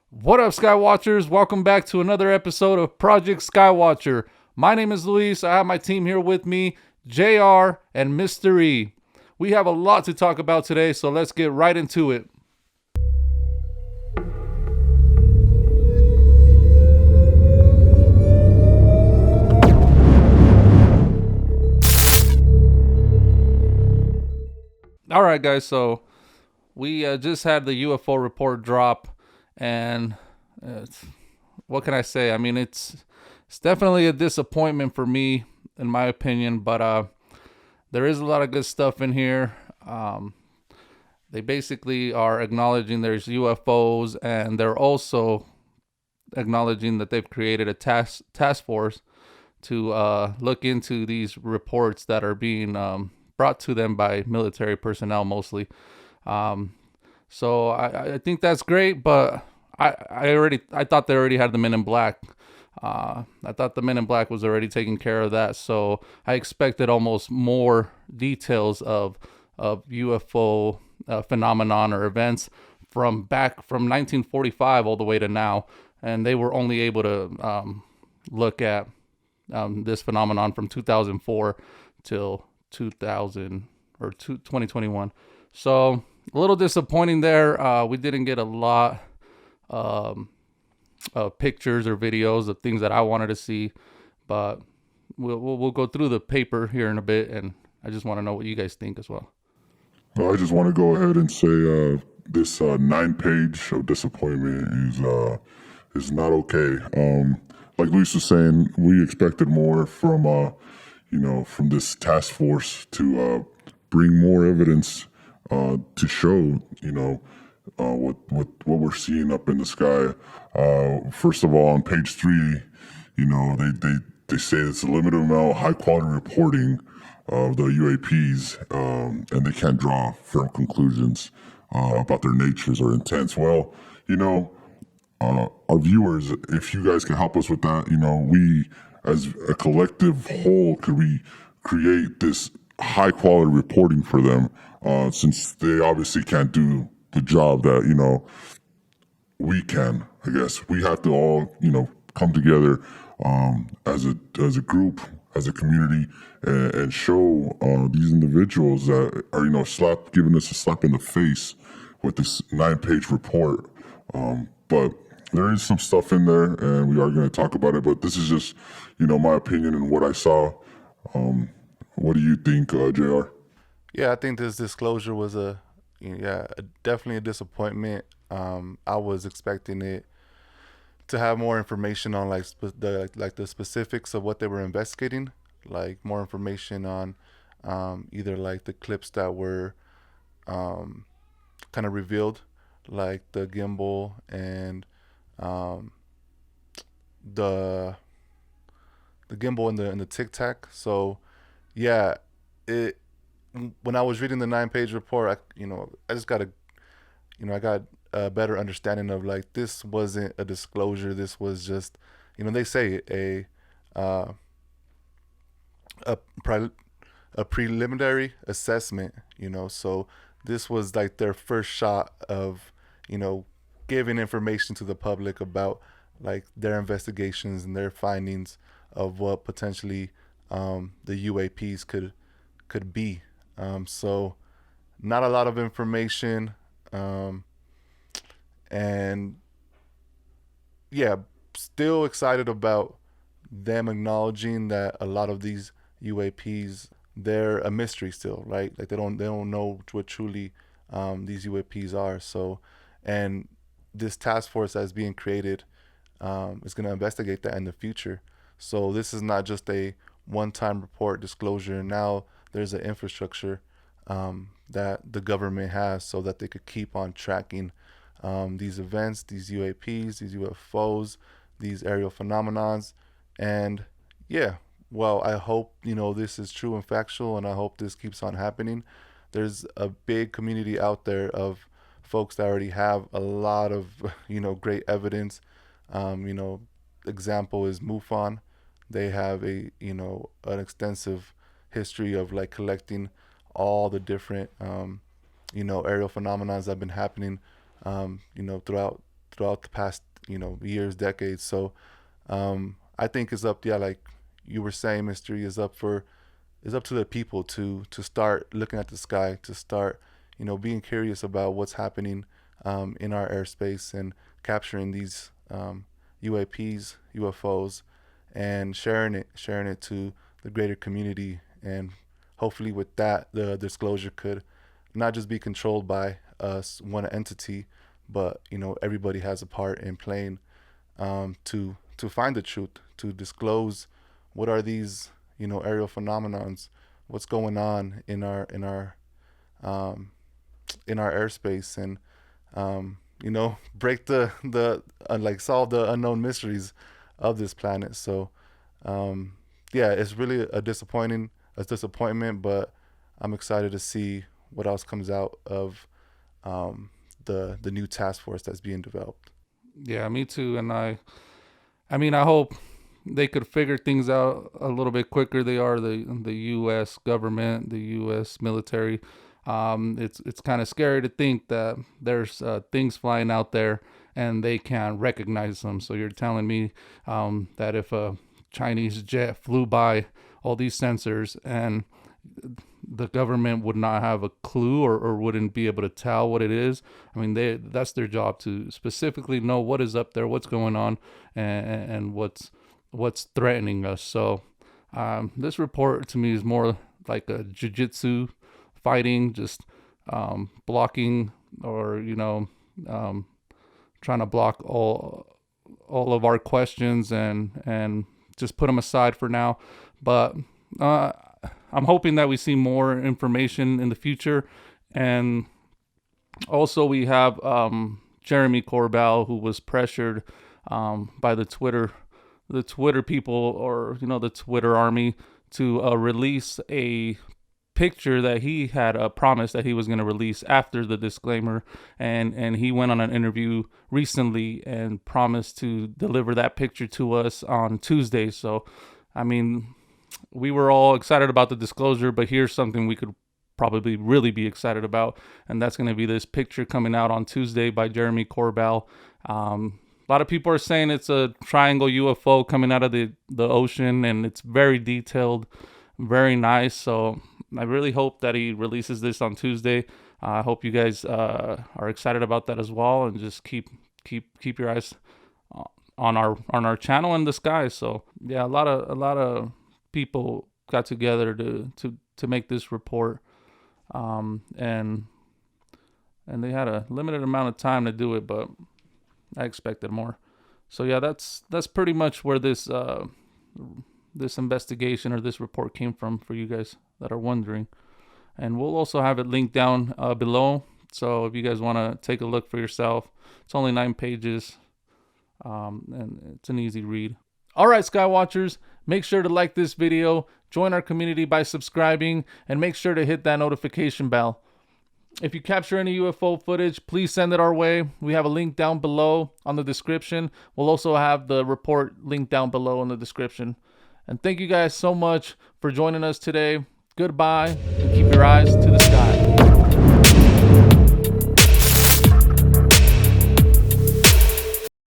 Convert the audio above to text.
What up, Skywatchers? Welcome back to another episode of Project Skywatcher. My name is Luis. I have my team here with me, JR and Mr. E. We have a lot to talk about today, so let's get right into it. All right, guys, so we just had the UFO report drop, and what can I say? I mean, it's definitely a disappointment for me, in my opinion, but there is a lot of good stuff in here. They basically are acknowledging there's UFOs, and they're also acknowledging that they've created a task force to look into these reports that are being brought to them by military personnel mostly. Um, so I think that's great, but I thought they already had the Men in Black. I thought the Men in Black was already taking care of that, so I expected almost more details of UFO phenomenon or events from back from 1945 all the way to now, and they were only able to look at this phenomenon from 2004 till 2021. So a little disappointing there. We didn't get a lot pictures or videos of things that I wanted to see, but we'll go through the paper here in a bit, and I just want to know what you guys think as well. I just want to go ahead and say this 9 page of disappointment is not okay. Like Luis was saying, we expected more from from this task force to bring more evidence to show what we're seeing up in the sky. First of all, on page 3, they say it's a limited amount, high quality reporting of the UAPs, and they can't draw firm conclusions about their natures or intents. Well, our viewers, if you guys can help us with that, we as a collective whole, could we create this high quality reporting for them, since they obviously can't do the job that, we can. I guess we have to all, come together as a group, as a community, and show these individuals that are, giving us a slap in the face with this 9 page report. But there is some stuff in there, and we are going to talk about it. But this is just, my opinion and what I saw. What do you think, JR? Yeah, I think this disclosure was definitely a disappointment. I was expecting it to have more information on the specifics of what they were investigating, like more information on either like the clips that were kind of revealed, like the gimbal and the gimbal and the Tic Tac. So yeah, it when I was reading the 9 page report, I just got I got a better understanding of like this wasn't a disclosure. This was just, they say a preliminary assessment. So this was like their first shot of, giving information to the public about like their investigations and their findings of what potentially the UAPs could be. So not a lot of information, and yeah, still excited about them acknowledging that a lot of these UAPs, they're a mystery still, right? Like they don't know what truly these UAPs are. So, and this task force that's being created is going to investigate that in the future. So this is not just a one-time report disclosure. Now there's an infrastructure that the government has so that they could keep on tracking these events, these UAPs, these UFOs, these aerial phenomenons. And yeah, well, I hope, this is true and factual, and I hope this keeps on happening. There's a big community out there of folks that already have a lot of, great evidence. Example is MUFON. They have an extensive history of like collecting all the different, aerial phenomena that have been happening, throughout throughout the past, years, decades. So I think it's up, yeah, like you were saying, Mystery, is up to the people to start looking at the sky, to start, being curious about what's happening in our airspace and capturing these UAPs, UFOs, and sharing it to the greater community. And hopefully with that, the disclosure could not just be controlled by us, one entity, but everybody has a part in playing to find the truth, to disclose what are these aerial phenomenons, what's going on in our airspace, and break the like solve the unknown mysteries of this planet. So yeah, it's really a disappointment, but I'm excited to see what else comes out of the new task force that's being developed. Yeah, me too. And I mean, I hope they could figure things out a little bit quicker. They are the U.S. government, the U.S. military. It's kind of scary to think that there's things flying out there and they can't recognize them. So you're telling me that if a Chinese jet flew by all these sensors and the government would not have a clue or wouldn't be able to tell what it is. I mean, that's their job, to specifically know what is up there, what's going on, and what's threatening us. So this report to me is more like a jiu-jitsu fighting, just blocking, or trying to block all of our questions and just put them aside for now. But I'm hoping that we see more information in the future. And also we have Jeremy Corbell, who was pressured by the Twitter people, or the Twitter army, to release a picture that he had promised that he was going to release after the disclaimer, and he went on an interview recently and promised to deliver that picture to us on Tuesday. So I mean, we were all excited about the disclosure, but here's something we could probably really be excited about, and that's going to be this picture coming out on Tuesday by Jeremy Corbell. A lot of people are saying it's a triangle UFO coming out of the ocean, and it's very detailed, very nice. So I really hope that he releases this on Tuesday. I hope you guys are excited about that as well, and just keep your eyes on our channel and the sky. So yeah, a lot of people got together to make this report, and they had a limited amount of time to do it, but I expected more. So yeah, that's pretty much where this investigation or this report came from, for you guys that are wondering. And we'll also have it linked down below, so if you guys want to take a look for yourself. It's only 9 pages, and it's an easy read. All right, Skywatchers, make sure to like this video, join our community by subscribing, and make sure to hit that notification bell. If you capture any UFO footage, please send it our way. We have a link down below on the description. We'll also have the report linked down below in the description. And thank you guys so much for joining us today. Goodbye, and keep your eyes to the